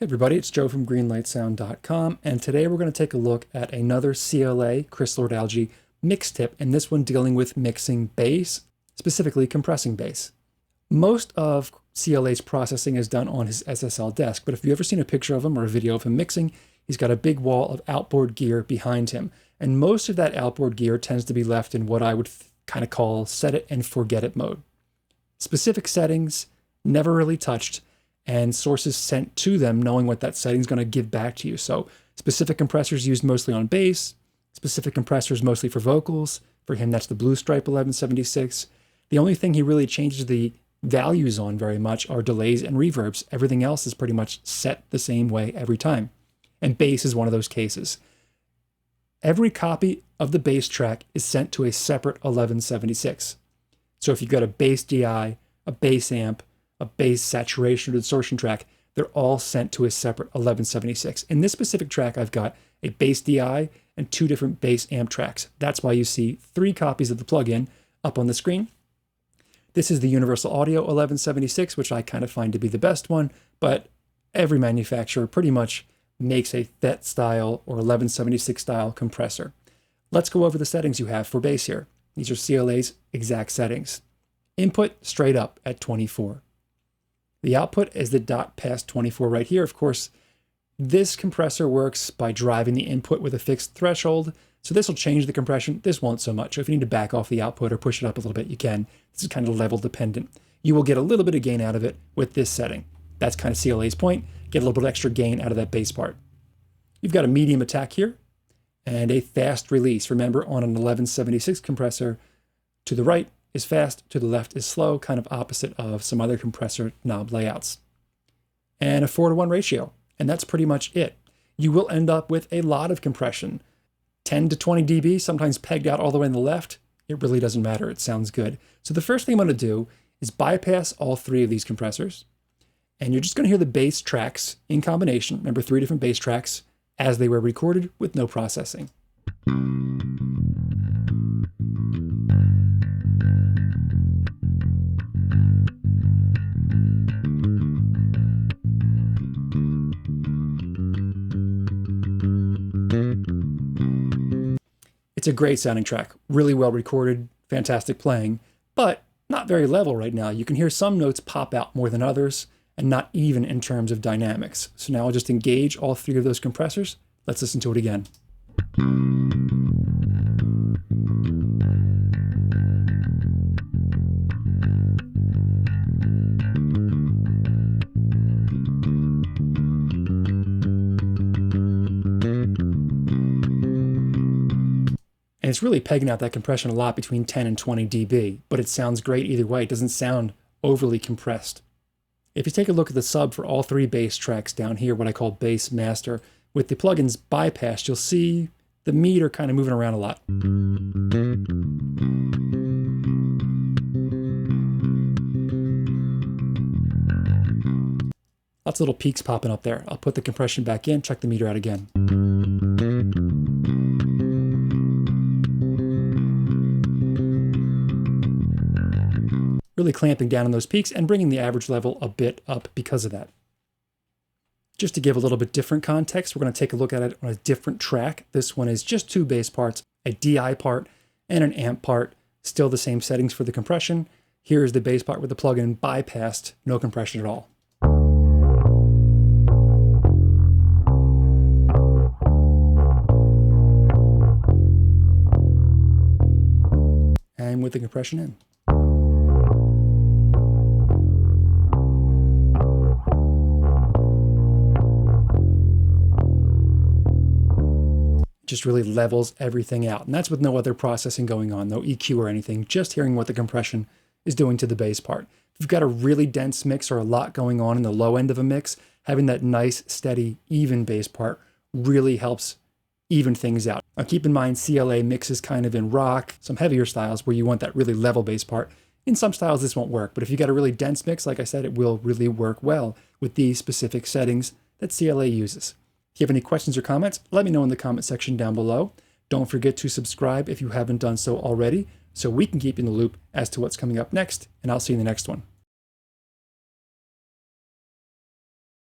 Hey everybody, it's Joe from greenlightsound.com, and today we're going to take a look at another CLA Chris Lord-Alge mix tip, and this one dealing with mixing bass, specifically compressing bass. Most of CLA's processing is done on his SSL desk, but if you've ever seen a picture of him or a video of him mixing, he's got a big wall of outboard gear behind him, and most of that outboard gear tends to be left in what I would kind of call set it and forget it mode. Specific settings, never really touched, and sources sent to them knowing what that setting is going to give back to you. So specific compressors used mostly on bass, specific compressors mostly for vocals. For him, that's the Blue Stripe 1176. The only thing he really changes the values on very much are delays and reverbs. Everything else is pretty much set the same way every time. And bass is one of those cases. Every copy of the bass track is sent to a separate 1176. So if you've got a bass DI, a bass amp, a bass saturation or distortion track, they're all sent to a separate 1176. In this specific track, I've got a bass DI and two different bass amp tracks. That's why you see 3 copies of the plugin up on the screen. This is the Universal Audio 1176, which I kind of find to be the best one, but every manufacturer pretty much makes a FET style or 1176 style compressor. Let's go over the settings you have for bass here. These are CLA's exact settings. Input straight up at 24. The output is the dot past 24 right here. Of course, this compressor works by driving the input with a fixed threshold. So this will change the compression. This won't so much. So if you need to back off the output or push it up a little bit, you can. This is kind of level dependent. You will get a little bit of gain out of it with this setting. That's kind of CLA's point. Get a little bit of extra gain out of that bass part. You've got a medium attack here and a fast release. Remember, on an 1176 compressor, to the right is fast, to the left is slow, kind of opposite of some other compressor knob layouts. And a 4:1 ratio, and that's pretty much it. You will end up with a lot of compression. 10 to 20 dB, sometimes pegged out all the way on the left. It really doesn't matter, it sounds good. So the first thing I'm gonna do is bypass all 3 of these compressors, and you're just gonna hear the bass tracks in combination. Remember, 3 different bass tracks as they were recorded with no processing. It's a great sounding track, really well recorded, fantastic playing, but not very level right now. You can hear some notes pop out more than others, and not even in terms of dynamics. So now I'll just engage all 3 of those compressors. Let's listen to it again. And it's really pegging out that compression a lot between 10 and 20 dB, but it sounds great either way. It doesn't sound overly compressed. If you take a look at the sub for all 3 bass tracks down here, what I call bass master, with the plugins bypassed, you'll see the meter kind of moving around a lot. Lots of little peaks popping up there. I'll put the compression back in, check the meter out again. Really clamping down on those peaks and bringing the average level a bit up because of that. Just to give a little bit different context, we're going to take a look at it on a different track. This one is just 2 bass parts, a DI part and an amp part, still the same settings for the compression. Here's the bass part with the plugin bypassed, no compression at all. And with the compression in. Just really levels everything out. And that's with no other processing going on, no EQ or anything, just hearing what the compression is doing to the bass part. If you've got a really dense mix or a lot going on in the low end of a mix, having that nice, steady, even bass part really helps even things out. Now keep in mind, CLA mixes kind of in rock, some heavier styles where you want that really level bass part. In some styles this won't work, but if you got a really dense mix, like I said, it will really work well with these specific settings that CLA uses. If you have any questions or comments, let me know in the comment section down below. Don't forget to subscribe if you haven't done so already, so we can keep you in the loop as to what's coming up next, and I'll see you in the next one.